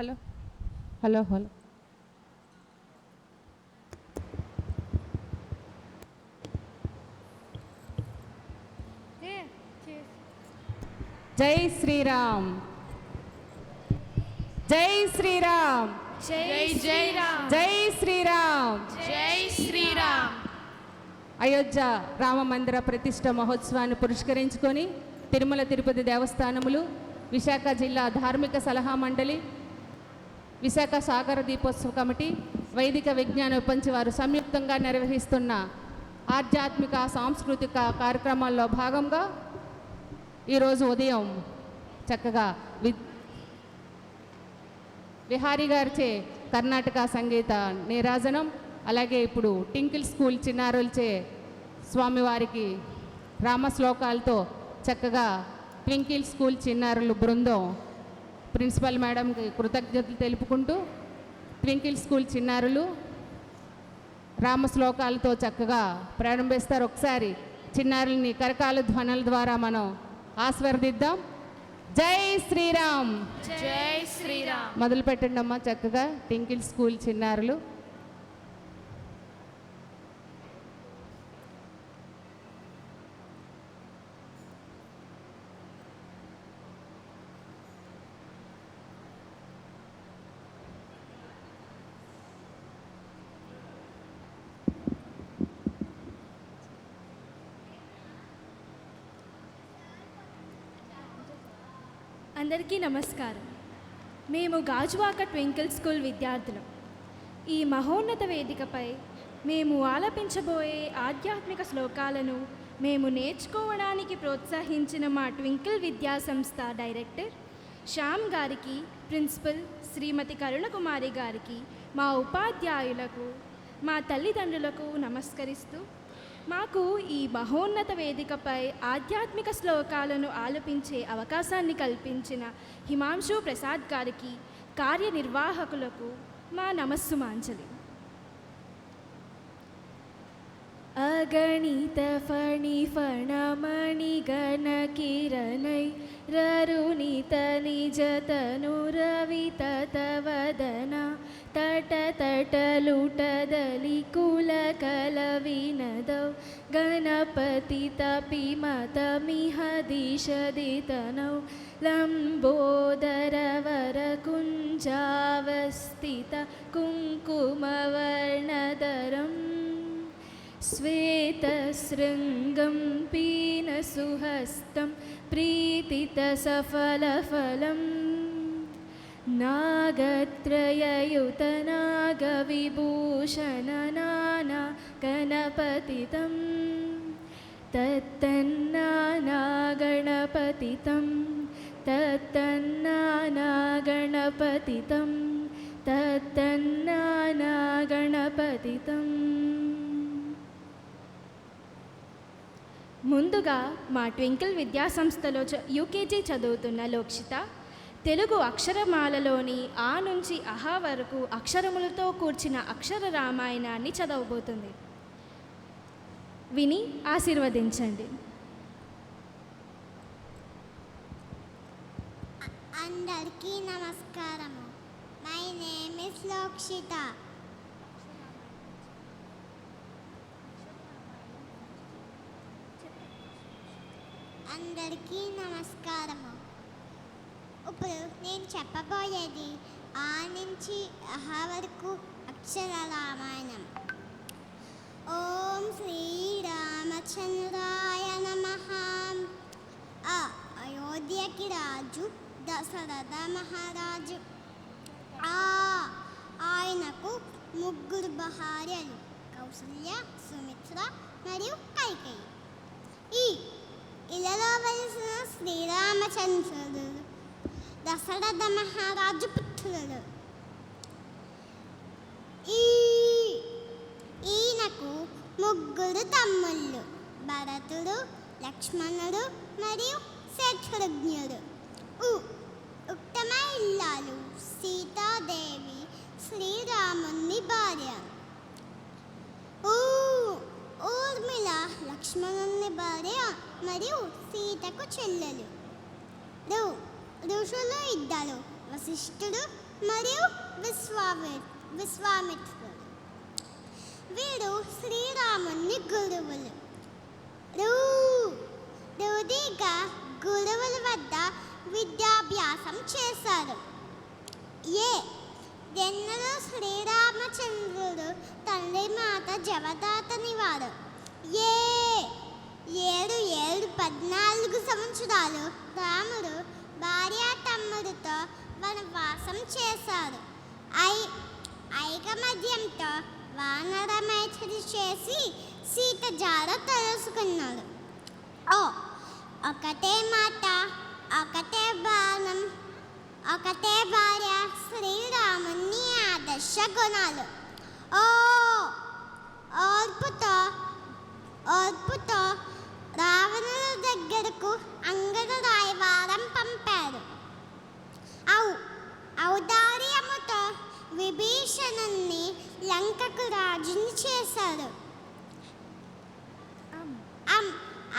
Hello hello hello జై శ్రీరామ్, జై శ్రీరామ్, జై శ్రీరామ్, జై శ్రీరామ్, జై శ్రీరామ్. అయోధ్య రామ మందిర ప్రతిష్ట మహోత్సవాన్ని పురస్కరించుకొని తిరుమల తిరుపతి దేవస్థానములు, విశాఖ జిల్లా ధార్మిక సలహా మండలి, విశాఖ సాగర దీపోత్సవ కమిటీ, వైదిక విజ్ఞాన విపంచి వారు సంయుక్తంగా నిర్వహిస్తున్న ఆధ్యాత్మిక సాంస్కృతిక కార్యక్రమాల్లో భాగంగా ఈరోజు ఉదయం చక్కగా విహారీ గారిచే కర్ణాటక సంగీత నీరాజనం, అలాగే ఇప్పుడు టింకిల్ స్కూల్ చిన్నారులచే స్వామివారికి రామశ్లోకాలతో చక్కగా ట్వింకిల్ స్కూల్ చిన్నారులు బృందం ప్రిన్సిపల్ మేడంకి కృతజ్ఞతలు తెలుపుకుంటూ ట్వింకిల్ స్కూల్ చిన్నారులు రామశ్లోకాలతో చక్కగా ప్రారంభిస్తారు. ఒకసారి చిన్నారుల్ని కరకాల ధ్వనుల ద్వారా మనం ఆస్వాదిద్దాం. జై శ్రీరామ్, జై శ్రీరామ్. మొదలు పెట్టండి అమ్మా చక్కగా టింకిల్ స్కూల్ చిన్నారులు. అందరికీ నమస్కారం. మేము గాజువాక ట్వింకిల్ స్కూల్ విద్యార్థులం. ఈ మహోన్నత వేదికపై మేము ఆలపించబోయే ఆధ్యాత్మిక శ్లోకాలను మేము నేర్చుకోవడానికి ప్రోత్సహించిన మా ట్వింకిల్ విద్యా సంస్థ డైరెక్టర్ శ్యామ్ గారికి, ప్రిన్సిపల్ శ్రీమతి కరుణకుమారి గారికి, మా ఉపాధ్యాయులకు, మా తల్లిదండ్రులకు నమస్కరిస్తూ మాకు ఈ మహోన్నత వేదికపై ఆధ్యాత్మిక శ్లోకాలను ఆలపించే అవకాశాన్ని కల్పించిన హిమాంశు ప్రసాద్ గారికి, కార్యనిర్వాహకులకు మా నమస్సుమాంజలి. అగణిత ఫణి ఫణమణి గణ కిరణై రరుణిత నిజతను రవిత తవదన తట తటలుటదలి కుల కల వినదౌ గణపతి తపిమతమిహ దిశదితనౌ లంబోదర వర కుంజావస్థిత కుంకుమవర్ణధరం శ్వేతశృంగం పీనసుహస్తం ప్రీతితసఫలఫలం నాగత్రయయుతనాగవిభూషణనానా గణపతితం తత్తన్నానాగణపతితం తత్తన్నానాగణపతితం తత్తన్నానాగణపతితం. ముందుగా మా ట్వింకిల్ విద్యా సంస్థలో యూకేజీ చదువుతున్న లోక్షిత తెలుగు అక్షరమాలలోని ఆ నుంచి అహా వరకు అక్షరములతో కూర్చిన అక్షర రామాయణాన్ని చదవబోతుంది. విని ఆశీర్వదించండి. అందరికీ నమస్కారము. My name is Lokshita. అందరికీ నమస్కారము. ఇప్పుడు నేను చెప్పబోయేది ఆ నుంచి అహా వరకు అక్షర రామాయణం. ఓం శ్రీరామచంద్రాయ నమః. అయోధ్యకి రాజు దశరథ మహారాజు. ఆయనకు ముగ్గురు భార్యలు, కౌసల్య, సుమిత్ర మరియు కైకేయి. ఈ ఇలలో వలసిన శ్రీరామచంద్రుడు దశరథ మహారాజు పుత్రుడు. ఈయనకు ముగ్గురు తమ్ముళ్ళు, భరతుడు, లక్ష్మణుడు మరియు శత్రుఘ్నుడు. ఉత్తమ ఇల్లాలు సీతాదేవి శ్రీరాముని భార్య. ఊర్మిళ లక్ష్మణుని భార్య మరియు సీతకు చెల్లెలు. ఋషులు ఇద్దరు, వశిష్ఠుడు మరియు విశ్వామిత్రుడు. వీరు శ్రీరాముని గురువులు. రూఢిగా గురువుల వద్ద విద్యాభ్యాసం చేశారు. ఎన్నడూ శ్రీరామచంద్రుడు తండ్రి మాట జవదాతని వారు. 14 సంవత్సరాలు రాముడు భార్య తమ్ముడితో వనవాసం చేశారు. ఐకమత్యంతో వానర మైత్రి చేసి సీత జాడ తెలుసుకున్నాడు. ఒకటే మాట, ఒకటే బాణం, ఒకటే భార్య, శ్రీరాముని ఆదర్శ గుణాలు. ఓర్పుతో రావణుడి దగ్గరకు అంగద రాయవారం పంపారు. ఔదార్యముతో విభీషణుణ్ణి లంకకు రాజుని చేశారు.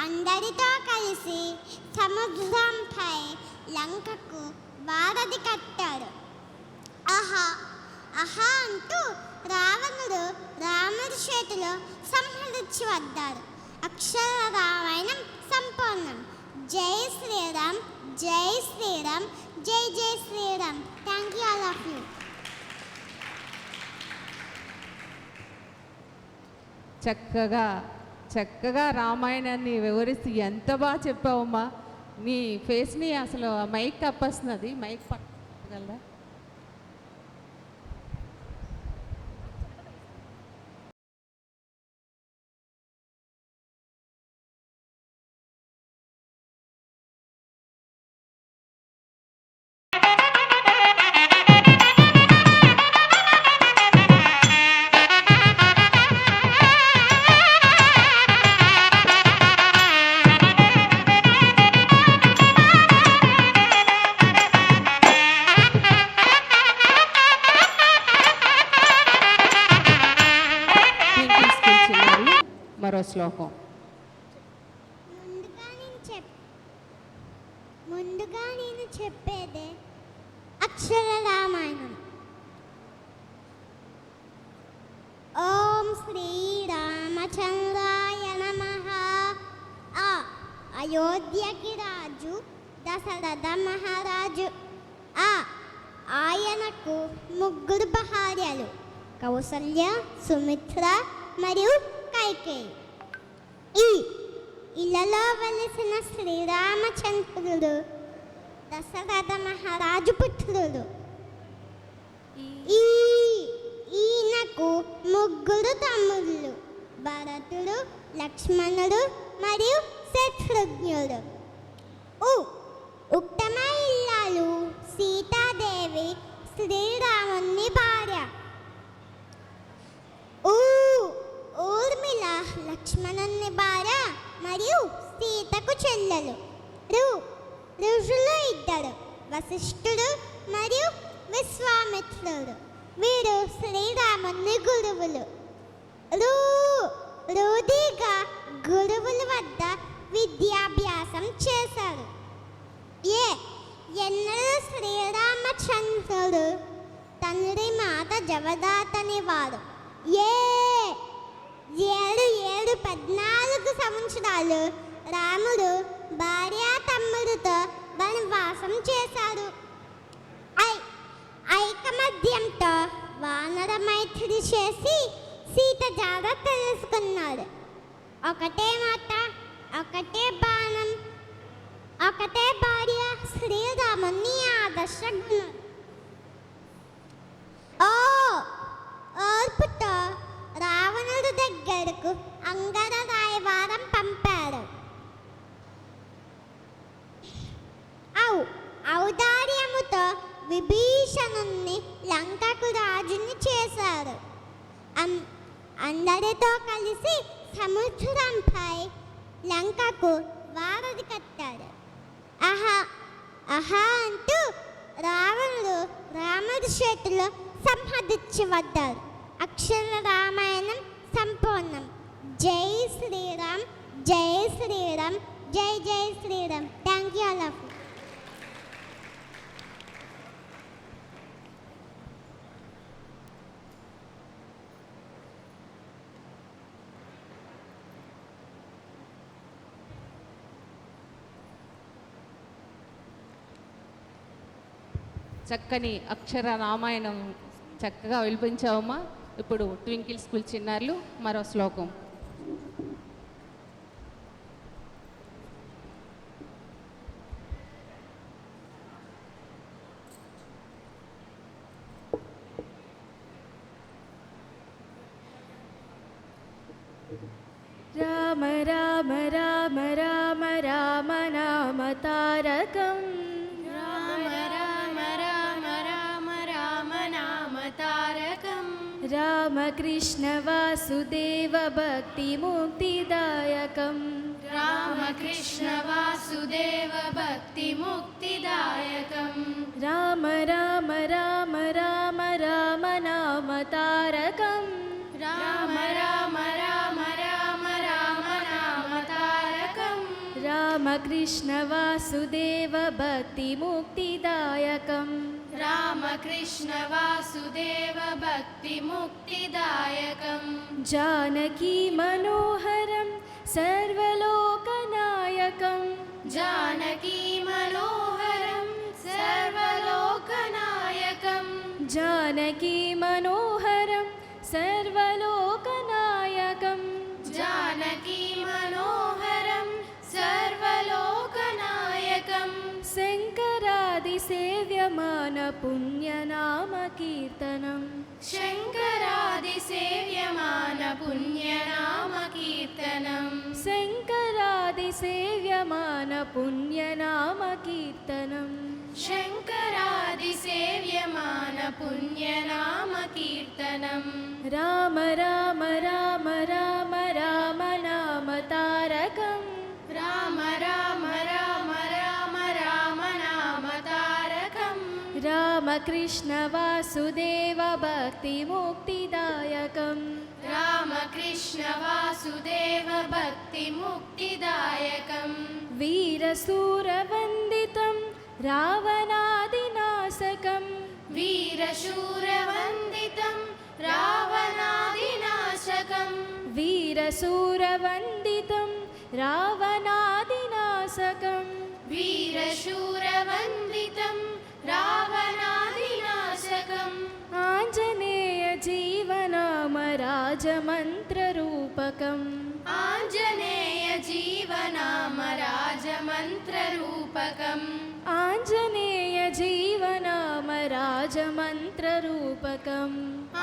అందరితో కలిసి సముద్రంపై లంకకు వారధి కట్టాడు. ఆహా అంటూ రావణుడు రాముడి చేతిలో సంహరించి వద్దాడు. అక్షర రామాయణం సంపూర్ణం. జై శ్రీరామ్, జై శ్రీరామ్, జై జై Shriram. Thank you, all of you. చక్కగా రామాయణాన్ని వివరిస్తూ ఎంత బాగా చెప్పావమ్మా. నీ ఫేస్ని అసలు మైక్ కప్పేస్తున్నది. మైక్ పట్టగలరా? మరో శ్లోకం. ముందుగా నేను చెప్పేదే అక్షర రామాయణం. ఓం శ్రీరామచంద్రాయ నమః. అయోధ్యకి రాజు దశరథ మహారాజు. ఆయనకు 3 భార్యలు, కౌసల్య, సుమిత్ర మరియు కైకేయి. ఇళ్ళలో వెలిసిన శ్రీరామచంద్రుడు దశరథ మహారాజు పుత్రుడు. ఈయనకు 3 తమ్ముళ్ళు, భరతుడు, లక్ష్మణుడు మరియు శత్రుఘ్నుడు. ఉత్తమ ఇల్లాలు సీతాదేవి శ్రీరాముని భార్య. ఊర్మిళ లక్ష్మణుని భార్య మరియు సీతకు చెల్లెలు. ఋషులు 2, వశిష్ఠుడు మరియు విశ్వామిత్రుడు. వీరు శ్రీరాముని గురువులు. రూఢిగా గురువుల వద్ద విద్యాభ్యాసం చేశారు. ఎన్నడూ శ్రీరామచంద్రుడు తండ్రి మాట జవదాతని వారు. 14 సంవత్సరాలు రాముడు భార్య తమ్ముడితో వనవాసం చేశాడు. ఐకమత్యంతో వానర మైత్రి చేసి సీత జాడ తెలుసుకున్నాడు. ఒకటే మాట, ఒకటే బాణం, ఒకటే భార్య, శ్రీరాముని ఆదర్శ గుణం. ఓర్పుతో రావణుడి దగ్గరకు అంగద రాయవారం పంపాడు. ఔదార్యముతో విభీషణుణ్ణి లంకకు రాజుని చేశారు. అందరితో కలిసి సముద్రంపై లంకకు వారధి కట్టాడు. ఆహా అంటూ రావణుడు రాముడి చేతిలో సంహరించి వద్దాడు. అక్షర రామాయణం సంపూర్ణం. జై శ్రీరామ్, జై శ్రీరామ్, జై జై Shriram. Thank you, all of you. చక్కని అక్షర రామాయణం చక్కగా వినిపించావమ్మా. ఇప్పుడు ట్వింకిల్ స్కూల్ చిన్నారులు మరో శ్లోకం. రామ రామ రామ రామ రామ నామ తారకం రామ రామ రామ రామ రామ నామ తారకం రామకృష్ణ వాసుదేవ భక్తి ముక్తిదాయకం రామకృష్ణ వాసుదేవ భక్తి ముక్తిదాయకం రామ రామ రామ రామ రామ నామ తారకం రామ రామ రామ రామ రామ నామ తారకం రామకృష్ణ వాసుదేవ భక్తి ముక్తిదాయకం రామకృష్ణ వాసుదేవ భక్తి ముక్తిదాయకం జానకీ మనోహరం సర్వలోకనాయకం జానకీ మనోహరం సర్వలోకనాయకం జానకీ మనోహరం సర్వలోకనాయకం జానకీ మనోహరం సర్వలోకనాయకం శంకరాది సేవ్యమాన పుణ్యనామ కీర్తనం శంకరాది సేవ్యమాన పుణ్యనామ కీర్తనం శంకరాది సేవ్యమాన పుణ్యనామ కీర్తనం శంకరాది సేవ్యమాన పుణ్యనామ కీర్తనం రామ రామ రామ రామ రామ నామ తారకం రామ రామ రామ రామ రామ నామ తారకం రామకృష్ణ వాసుదేవ భక్తి ముక్తిదాయకం రామకృష్ణ వాసుదేవ భక్తి ముక్తిదాయకం వీరసూరవందితం రావణాదినాశకం వీరశూరవందితం రావణాదినాశకం వీరసూరవందితం రావణాదినాశకం వీరశూరవందితం రావణాదినాశకం ఆంజనేయ జీవనామ రాజమంత్రరూపకం ఆంజనేయ జీవనామ రాజమంత్రరూపకం ఆంజనేయ జీవనామ రాజమంత్రరూపకం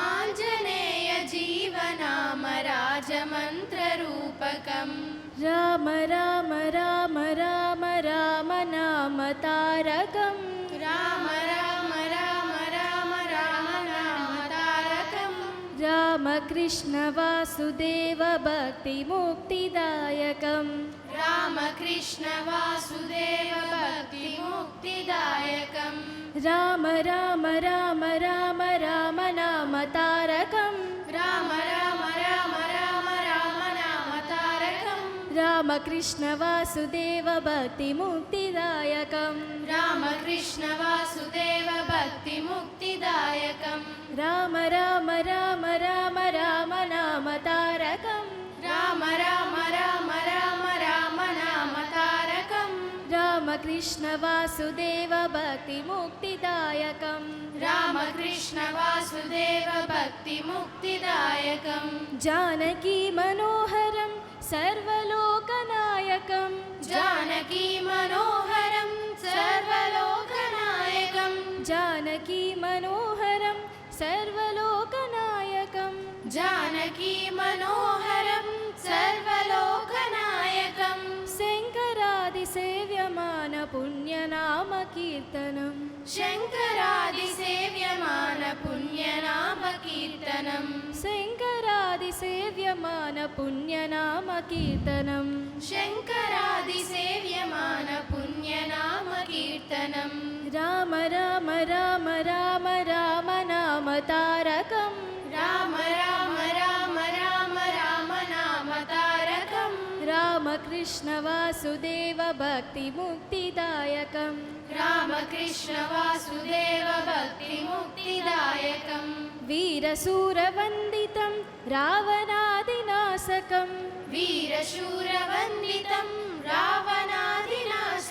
ఆంజనేయ జీవనామ రాజమంత్రరూపకం రామ రామ రామ రామ రామ నామ తారకం రామ రామ రామ రామ రామ నామ తారకం రామకృష్ణ వాసుదేవ భక్తి ముక్తిదాయకం రామకృష్ణ వాసుదేవ భక్తి ముక్తిదాయకం రామ రామ రామ రామ రామ నామ తారకం రామ రామ రామ రామ రామ నామ తారకం రామకృష్ణ వాసుదేవ భక్తి ముక్తిదాయకం రామకృష్ణ వాసుదేవ భక్తి ముక్తిదాయకం రామ రామ రామ రామ రామ నామ తారకం రామ రామ రామ రామ రామ నామ తారకం రామకృష్ణ వాసుదేవ భక్తి ముక్తిదాయకం రామకృష్ణ వాసుదేవ భక్తి ముక్తిదాయకం జానకీ మనోహరం సర్వలోకనాయకం జానకీ మనోహరం సర్వలోకనాయకం జానకీ మనోహరం సర్వలోకనాయకం జానకీ మనోహరం సర్వలోకనాయకం శంకరాది సేవ్యమాన పుణ్యనామ కీర్తనం శంకరాది సేవ్యమాన పుణ్యనామ కీర్తనం శంకరాది సేవ్యమాన పుణ్యనామ కీర్తనం శంకరాది సేవ్యమాన పుణ్యనామ కీర్తనం రామ రామ రామ రామ రామ నామ తారకం రామ రామ రామ రామ రామ నామ తారకం రామకృష్ణ వాసుదేవ భక్తి ముక్తిదాయకం రామకృష్ణ వాసుదేవ భక్తి ముక్తిదాయకం వీరసూరవందితం రావణాదినాశకం వీరశూరవందితం రావణాదినాశకం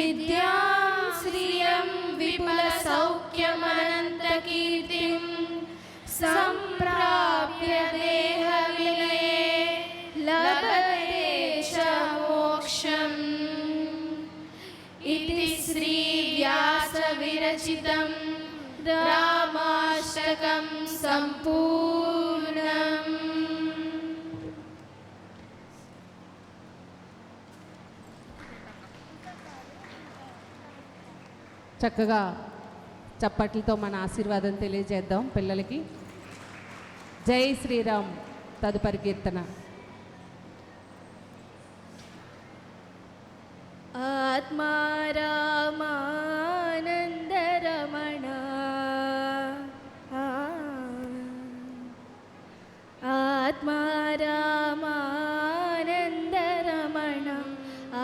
विद्यां श्रियं विपुलसौख्यमनन्तकीर्तिं सम्प्राप्य देहविलये लभते च मोक्षम् इति श्रीव्यासविरचितं रामाष्टकं सम्पूर्णम्। చక్కగా చప్పట్లతో మన ఆశీర్వాదం తెలియజేద్దాం పిల్లలకి. జై శ్రీరామ్ తదుపరి కీర్తన. ఆత్మా రామానందరమణ ఆత్మా రామానందరమణ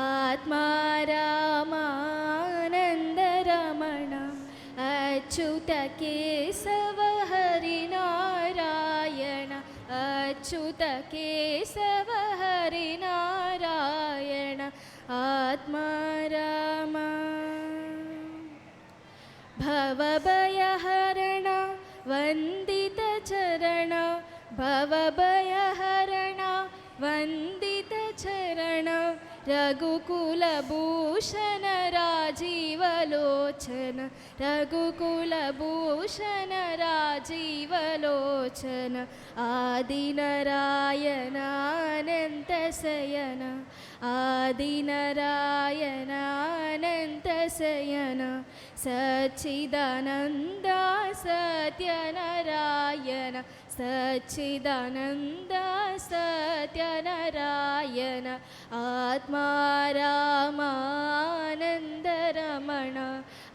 ఆత్మా రామానందరమణ అచ్యుత కేశవ హరినారాయణ అచ్యుత కేశవ హరినారాయణ ఆత్మా రామ భవభయహరణ వందిత చరణ భవభయహరణ వందిత చరణ రఘుకులభూషణ రాజీవలోచన రఘుకులభూషణ రాజీవలోచన ఆదినారాయణ అనంత శయన ఆదినారాయణ అనంత శయన సచ్చిదానంద సత్యనారాయణ సచ్చిదానంద సత్యనారాయణ ఆత్మా రామానందరమణ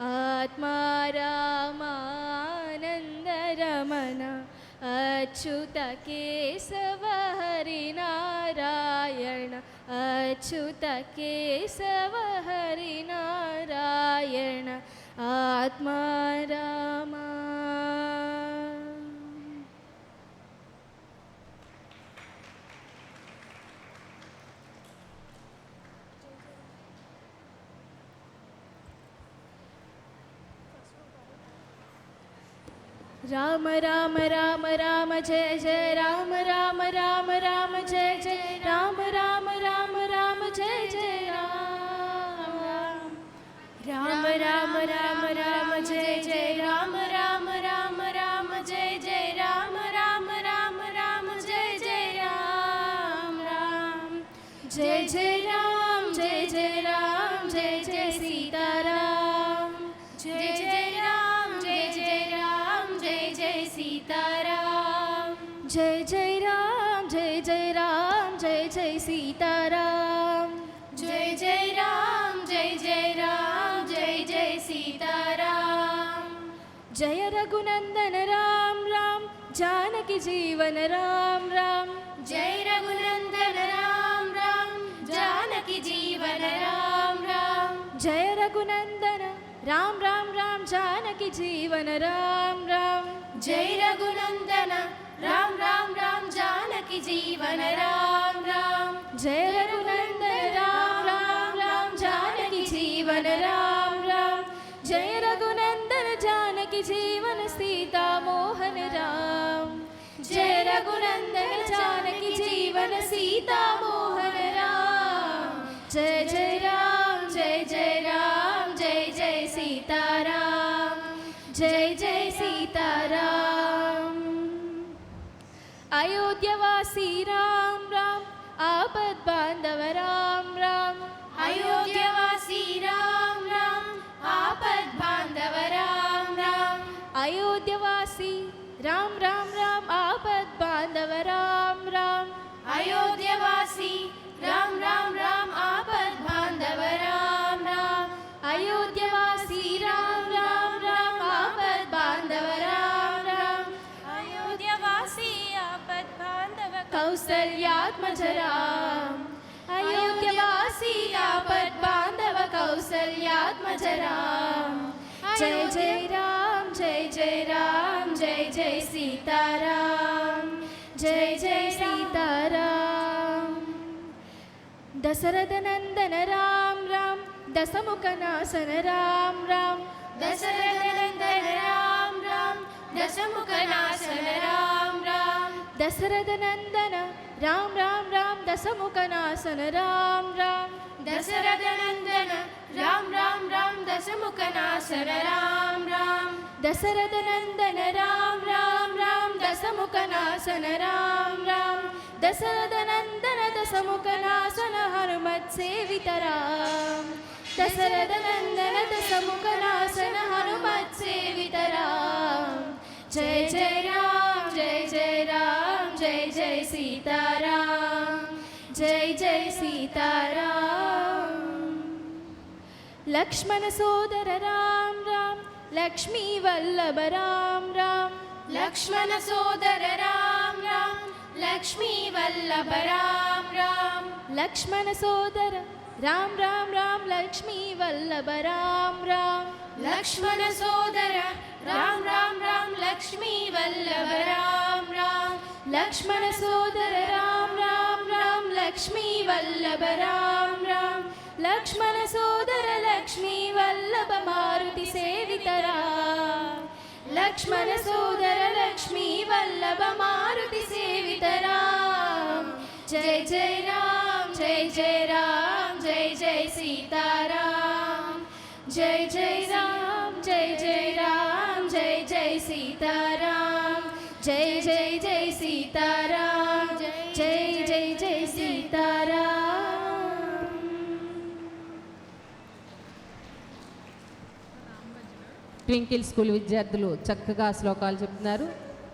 ఆత్మా రామానందరమణ అచ్యుత కేశవ హరినారాయణ అచ్యుత కేశవ హరినారాయణ ఆత్మా రామ. రామ రామ రామ రామ జయ జయ రామ రామ రామ రామ జయ జయ రామ రామ రామ రామ జయ జయ రామ రామ రామ రామ రామ జయ జయ రామ రామ రామ రామ జయ జయ రామ రామ రామ రామ జయ జయ రామ రామ జయ జయ రామ జయ జయ రామ జయ జయ సీతారాम జయ జయ రామ జయ జయ రామ జయ జయ సీతారాम జయ జయ రామ జయ జయ రామ జయ జయ సీతారాం జయ జయ రామ జయ జయ రామ జయ జయ సీతారాం జయ రఘునందన రామ రామ जानकी जीवन राम राम जय रघुनंदन राम राम जानकी जीवन राम राम जय रघुनंदन राम राम राम जानकी जीवन राम राम जय रघुनंदन राम राम राम जानकी जीवन राम राम जय रघुनंदन राम राम राम जानकी जीवन राम राम जय रघुनंदन जानकी जीवन सीता मोहन राम जय रघुनंदन जानकी जीवन सीता मोहन राम जय जय राम जय जय राम जय जय सीताराम जय जय सीताराम अयोध्यवासी राम राम आपद बांधव राम राम अयोध्यवासी राम राम आपद बांधव राम राम अयोध्यवासी राम राम राम आपद बांधव राम राम अयोध्यवासी राम राम राम आपद बांधव राम राम अयोध्यवासी राम राम राम आपद बांधव राम राम अयोध्यवासी आपद बांधव कौसल्यात्मज राम अयोध्यवासी आपद बांधव कौसल्यात्मज राम जय जय राम जय जय राम जय जय सीताराम जय जय सीताराम దశరథనందన రామ్ రామ్ దశముఖనాసన రామ్ రామ్ దశరథనందన రామ్ రామ్ దశముఖనాసన రామ్ రామ్ దశరథనందన రామ్ రామ్ రామ్ దశముఖనాసన రామ్ రామ్ దశరథనందన రామ్ రామ్ రామ్ దశముఖనాసన రామ్ రామ్ దశరథనందన రామ్ రామ్ రామ్ దశముఖనాసన రామ్ రామ్ దశరథనందన దశముఖనాసన హనుమత్ సేవిత రామ్ దశరథనందన దశముఖనాసన హనుమత్ సేవిత రామ్ జయ జయ రామ్ జయ జయ రామ్ జయ జయ సీతారాం జయ జయ సీతారాం లక్ష్మణ సోదర రామ్ రామ్ లక్ష్మీ వల్లభ రామ్ రామ్ లక్ష్మణ సోదర రామ్ రామ్ లక్ష్మీ వల్లభ రామ్ రామ్ లక్ష్మణ సోదర రామ్ రామ్ రామ్ లక్ష్మీ వల్లభ రామ్ రామ్ లక్ష్మణ సోదర రామ్ రామ్ రామ్ లక్ష్మీ వల్లభ రామ్ రామ్ లక్ష్మణ సోదర రామ్ రామ్ రామ్ లక్ష్మీ వల్లభ రామ్ రామ్ లక్ష్మణ సోదర లక్ష్మీ వల్లభ మారుతి సేవిత రామ్ లక్ష్మణ సోదర లక్ష్మీ వల్లభ మారుతి సేవిత రామ్ జయ జయ రామ్ జయ జయ రామ్ జయ జయ సీతారాం జయ జయ రామ్ జయ జయ రామ్ జయ జయ సీతారాం జయ జయ జయ సీతారాం జయ జయ జయ సీతారాం. ట్వింకిల్ స్కూల్ విద్యార్థులు చక్కగా శ్లోకాలు చెప్తున్నారు.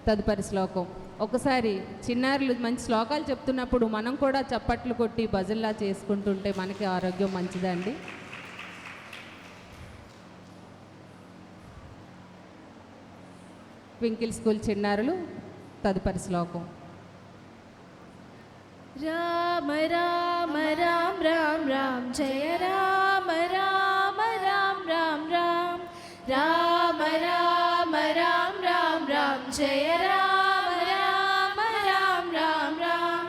తదుపరి శ్లోకం. ఒకసారి చిన్నారులు మంచి శ్లోకాలు చెప్తున్నప్పుడు మనం కూడా చప్పట్లు కొట్టి భజనలా చేసుకుంటుంటే మనకి ఆరోగ్యం మంచిదండి. ట్వింకిల్ స్కూల్ చిన్నారులు తదుపరి శ్లోకం. రామ రామ రామ రామ రామ జయ రామ రామ రామ రామ రామ రామ రామ రామ రామ రామ జయ రామ రామ రామ రామ రామ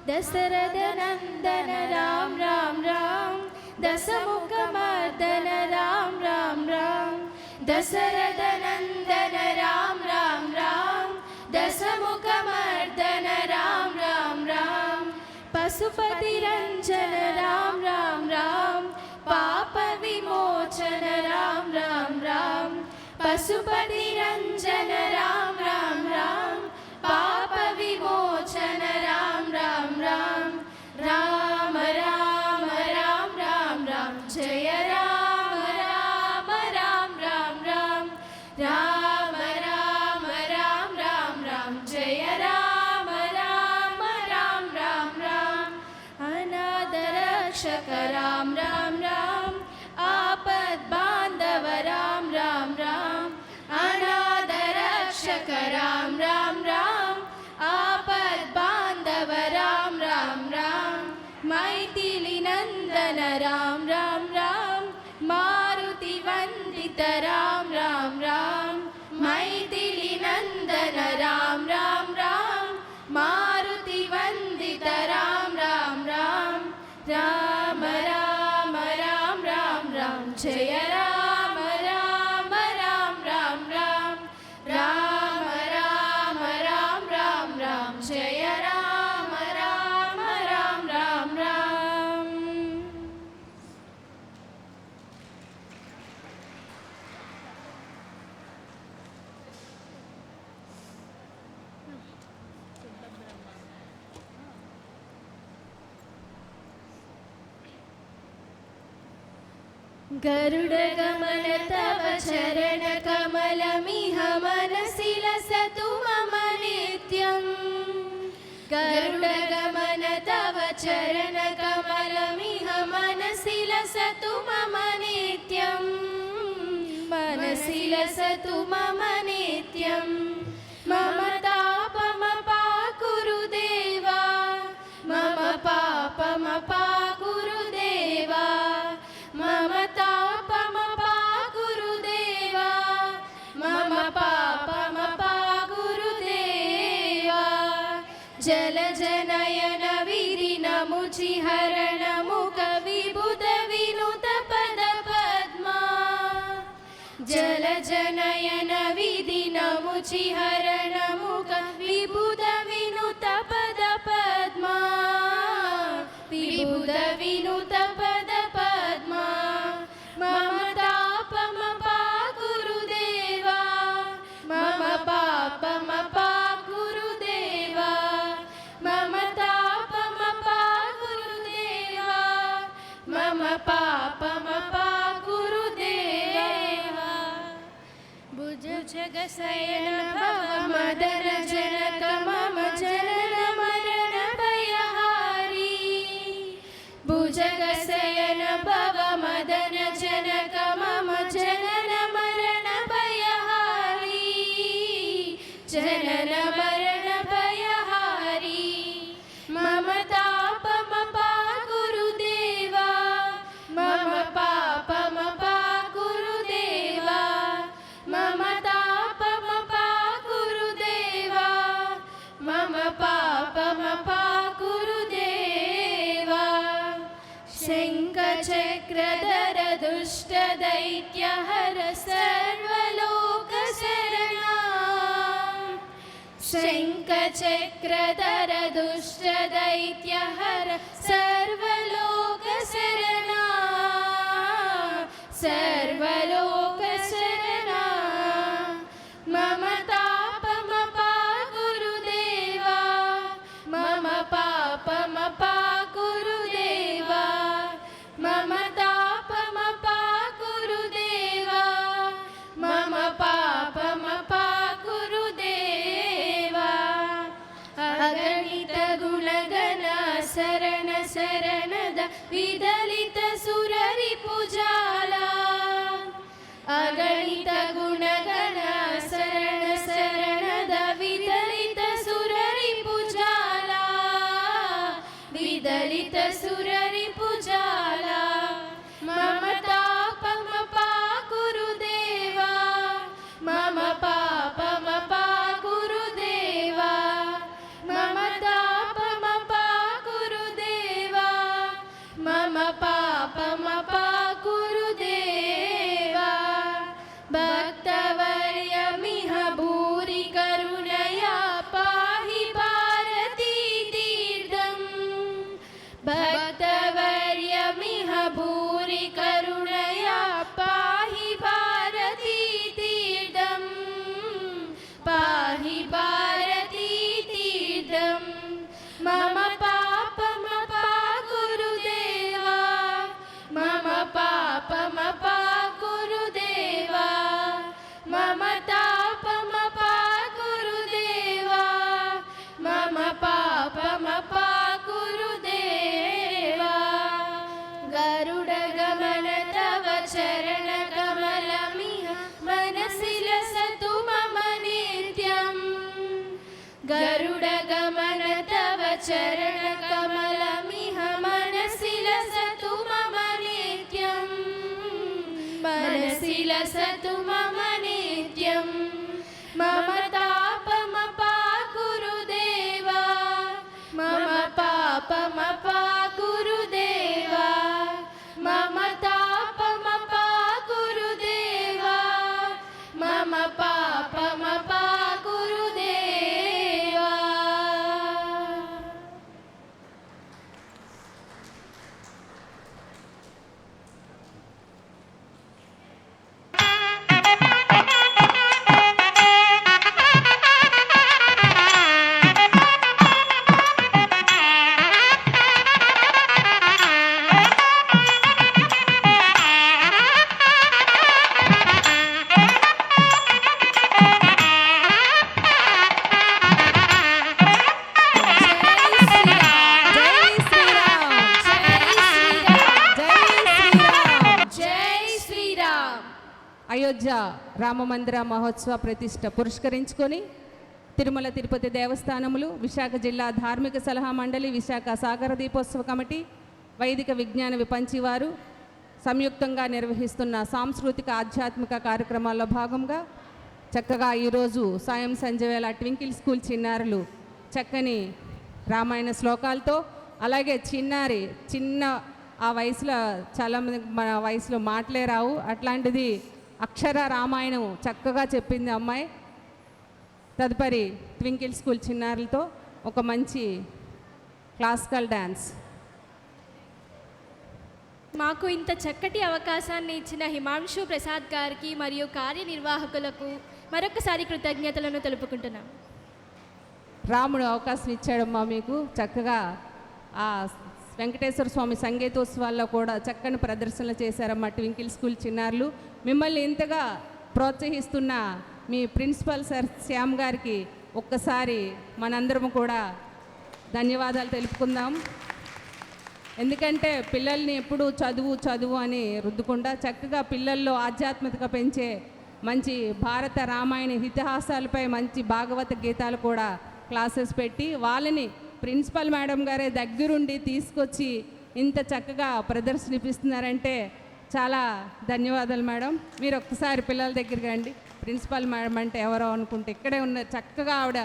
దశరథ నందన రామ రామ రామ దశముఖ మర్దన రామ రామ రామ దశరథ నందన రామ రామ రామ దశముఖ మర్దన రామ రామ రామ పశుపతి రంజన రామ రామ రామ పాప విమోచన రామ రామ రామ పశుపతి రంజన రామ రామ రామ పాప విమోచన రామ రామ రామ రామ రామ రామ రామ రామ జయ రామ రామ రామ రామ రామ రామ రామ రామ రామ రామ జయ రామ రామ రామ రామ రామ అనాథ రక్షక రామ రామ రామ ఆపద్ బాంధవ రామ రామ రామ అనాథ రక్షక రామ రామ రామ ఆపద్ బాంధవ రామ రామ రామ మైథిలి నందన రామ రామ రామ మారుతి వందిత రామ రామ రామ మైథిలి నందన రామ రామ రామ మారుతి వందిత రామ రామ రామ రామ రామ రామ రామ రామ జయ రామ రామ రామ రామ రామ రామ రామ రామ రామ రామ జయ రామ రామ రామ రామ రామ. गरुडगमन तव चरण कमलमिह मनसि लसतु मम नित्यम् गरुडगमन तव चरण कमलमिह मनसि लसतु मम नित्यम् मनसि लसतु मम नित्यम् मम तापमपाकुरु देवा मम पापमपाकुरु देवा मम तापमपाकुरु देवा मम पापमपाकुरु देवा जलजनयन विरिनमुचिहरणमु జలజనయన విధినముచిహరణముఖ విబుధ వినుత పద పద్మా విబుధ వినుత పద పద్మా మమ తాపమ పా గురుదేవా మమ పాపమ పా గురుదేవా మమ తాపమ పా గురుదేవా మమ పాపమ పా గురుదేవా భుజగశయన భవ మదన జనక మమ జనన మరణ భయహారీ భుజగశయన భవ మదన జనక మమ జనన మరణ భయహారీ జనన మరణ భయహారీ మమ తాపమ పా గురుదేవా మమ పాపమ పా గురుదేవా మమ తాపమ పా గురుదేవా మమ పాపమ పా గురుదేవా శంఖచక్రధర దుష్ట దైత్యహర సర్వలోక శరణా శంఖచక్రధర దుష్ట దైత్యహర సర్వలోక శరణా సర్వలోక శరణా మమ తాపమ పా గురుదేవా మమ పాపమ పా గురుదేవా మమ తాపమ పా గురుదేవా మమ పాపమ పా గురుదేవా అగణిత గుణగణ శరణ శరణద విదలిత సురరి పూజాలా అగణిత గుణగణ శరణ శరణద విదలిత సురరి పూజాలా విదలిత సురరి పూజాలా మమ తాపమ పా గురుదేవా మమ పాపమ పా గురుదేవా మమ తాపమ పా గురుదేవా మమ పాపమ పా గురుదేవా భక్తవర్యమిహ భూరి కరుణయా పాహి భారతీ తీర్థం భక్తవర్యమిహ భూరి కరుణయా పాహి భారతీ తీర్థం పాహి భారతీ తీర్థం మమ పాపమ పా గురుదేవా మమ పాపమ పా గురుదేవా మమ తాపమ పా గురుదేవా మమ పాపమ పా గురుదేవా గరుడ గమన తవ చరణ కమలమిహ మనసి లసతు మమ నిత్యం గరుడ గమన తవ చరణ కమలమిహ మనసి లసతు మమ నిత్యం మనసి లసతు మమ నిత్యం మమ తాపమ పా గురుదేవా మమ పాపమ పా గురుదేవా మమ తాపమ పా గురుదేవా మమ పాపమ పా గురుదేవా అయోధ్య రామమందిర మహోత్సవ ప్రతిష్ట పురస్కరించుకొని తిరుమల తిరుపతి దేవస్థానములు, విశాఖ జిల్లా ధార్మిక సలహా మండలి, విశాఖ సాగర దీపోత్సవ కమిటీ, వైదిక విజ్ఞాన విపంచి వారు సంయుక్తంగా నిర్వహిస్తున్న సాంస్కృతిక ఆధ్యాత్మిక కార్యక్రమాల్లో భాగంగా చక్కగా ఈరోజు సాయం సంజవేళ ట్వింకిల్ స్కూల్ చిన్నారులు చక్కని రామాయణ శ్లోకాలతో, అలాగే చిన్న ఆ వయసులో చాలామంది మన వయసులో మాటలే రావు, అట్లాంటిది అక్షర రామాయణం చక్కగా చెప్పింది అమ్మాయి. తదుపరి ట్వింకిల్ స్కూల్ చిన్నారులతో ఒక మంచి క్లాసికల్ డ్యాన్స్. మాకు ఇంత చక్కటి అవకాశాన్ని ఇచ్చిన హిమాంశు ప్రసాద్ గారికి మరియు కార్యనిర్వాహకులకు మరొకసారి కృతజ్ఞతలను తెలుపుకుంటున్నాం. రాముడు అవకాశం ఇచ్చాడమ్మా మీకు. చక్కగా ఆ వెంకటేశ్వర స్వామి సంగీతోత్సవాల్లో కూడా చక్కని ప్రదర్శనలు చేశారమ్మా ట్వింకిల్ స్కూల్ చిన్నారులు. మిమ్మల్ని ఇంతగా ప్రోత్సహిస్తున్న మీ ప్రిన్సిపల్ సార్ శ్యామ్ గారికి ఒక్కసారి మనందరం కూడా ధన్యవాదాలు తెలుపుకుందాం. ఎందుకంటే పిల్లల్ని ఎప్పుడూ చదువు చదువు అని రుద్దకుండా చక్కగా పిల్లల్లో ఆధ్యాత్మికత పెంచే మంచి భారత రామాయణ ఇతిహాసాలపై మంచి భాగవత గీతాలు కూడా క్లాసెస్ పెట్టి వాళ్ళని ప్రిన్సిపల్ మేడం గారే దగ్గరుండి తీసుకొచ్చి ఇంత చక్కగా ప్రదర్శనిపిస్తున్నారంటే చాలా ధన్యవాదాలు మేడం. మీరు ఒక్కసారి పిల్లల దగ్గరికి రండి. ప్రిన్సిపల్ మేడం అంటే ఎవరో అనుకుంటే ఇక్కడే ఉన్న చక్కగా ఆవిడ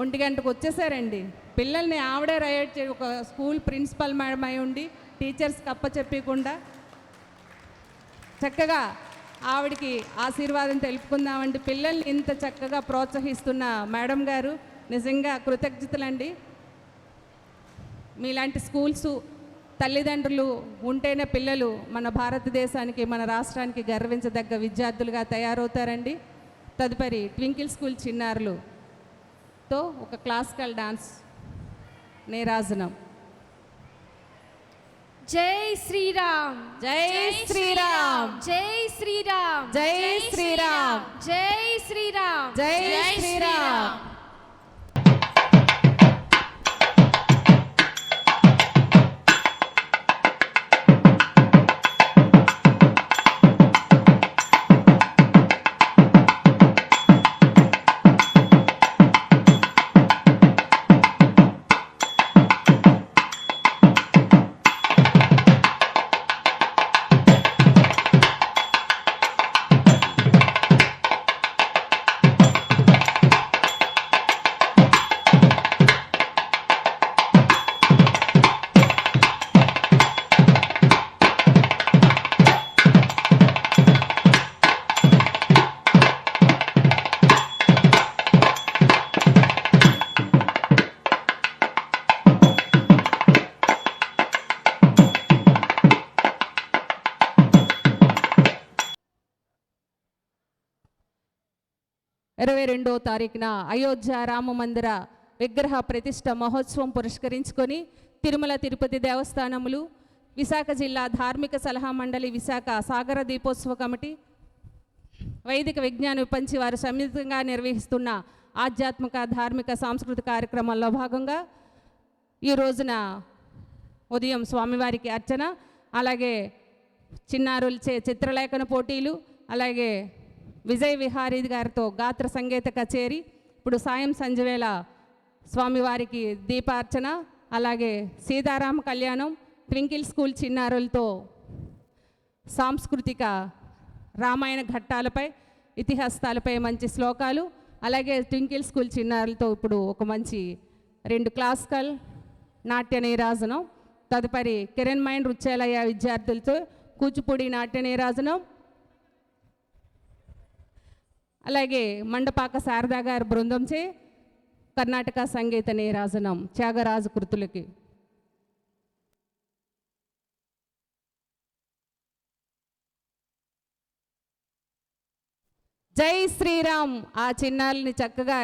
1 గంటకు వచ్చేసారండి. పిల్లల్ని ఆవిడే రైడ్ చే ఒక స్కూల్ ప్రిన్సిపల్ మేడం అయి ఉండి టీచర్స్కి అప్పచెప్పకుండా చక్కగా ఆవిడకి ఆశీర్వాదం తెలుపుకుందామండి. పిల్లల్ని ఇంత చక్కగా ప్రోత్సహిస్తున్న మేడం గారు నిజంగా కృతజ్ఞతలండి. మీలాంటి స్కూల్స్ తల్లిదండ్రులు ఉంటేనే పిల్లలు మన భారతదేశానికి మన రాష్ట్రానికి గర్వించదగ్గ విద్యార్థులుగా తయారవుతారండి. తదుపరి ట్వింకిల్ స్కూల్ చిన్నారులతో ఒక క్లాసికల్ డాన్స్ నీరాజనం. జై శ్రీరామ్, జై శ్రీరామ్, జై శ్రీరామ్, జై శ్రీరామ్, జై శ్రీరామ్, జై శ్రీరామ్. తారీఖున అయోధ్య రామ మందిర విగ్రహ ప్రతిష్ఠ మహోత్సవం పురస్కరించుకొని తిరుమల తిరుపతి దేవస్థానములు, విశాఖ జిల్లా ధార్మిక సలహా మండలి, విశాఖ సాగర దీపోత్సవ కమిటీ, వైదిక విజ్ఞాన విపంచి వారు సంయుక్తంగా నిర్వహిస్తున్న ఆధ్యాత్మిక ధార్మిక సాంస్కృతిక కార్యక్రమాల్లో భాగంగా ఈ రోజున ఉదయం స్వామివారికి అర్చన, అలాగే చిన్నారులచే చిత్రలేఖన పోటీలు, అలాగే విజయ్ విహారీ గారితో గాత్ర సంగీత కచేరీ, ఇప్పుడు సాయం సంజవేళ స్వామివారికి దీపార్చన, అలాగే సీతారామ కళ్యాణం, ట్వింకిల్ స్కూల్ చిన్నారులతో సాంస్కృతిక రామాయణ ఘట్టాలపై ఇతిహాసాలపై మంచి శ్లోకాలు, అలాగే ట్వింకిల్ స్కూల్ చిన్నారులతో ఇప్పుడు ఒక మంచి 2 క్లాసికల్ నాట్య నీరాజనం, తదుపరి కిరణ్మయ నృత్యాలయ విద్యార్థులతో కూచిపూడి నాట్య నీరాజనం, అలాగే మండపాక శారదా గారి బృందంచే కర్ణాటక సంగీత నీరాజనం త్యాగరాజు కృతులకి. జై శ్రీరామ్. ఆ చిన్నారుల్ని చక్కగా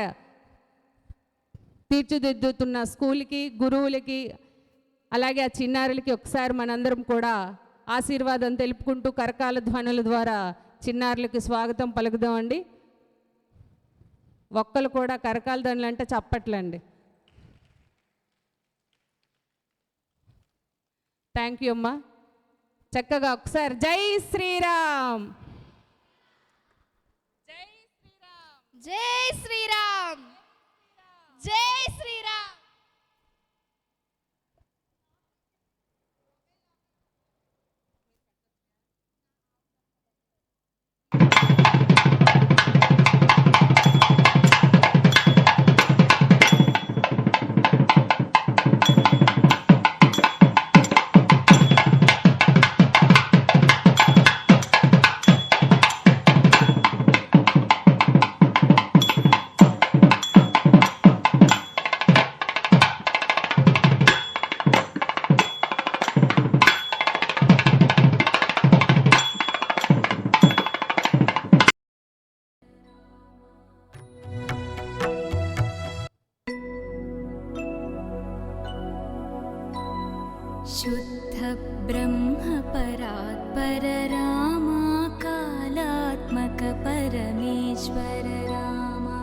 తీర్చిదిద్దుతున్న స్కూల్కి, గురువులకి, అలాగే ఆ చిన్నారులకి ఒకసారి మనందరం కూడా ఆశీర్వాదం తెలుపుకుంటూ కరకాల ధ్వనుల ద్వారా చిన్నారులకి స్వాగతం పలుకుదామండి. ఒక్కలు కూడా కరకాల ధ్వనులు అంటే చప్పట్లండి. థ్యాంక్ యూ అమ్మా. చక్కగా ఒకసారి జై శ్రీరామ్, జై శ్రీరామ్, జై శ్రీరామ్, జై శ్రీరామ్. ब्रह्म परात्पर रामा कालात्मक परमेश्वर रामा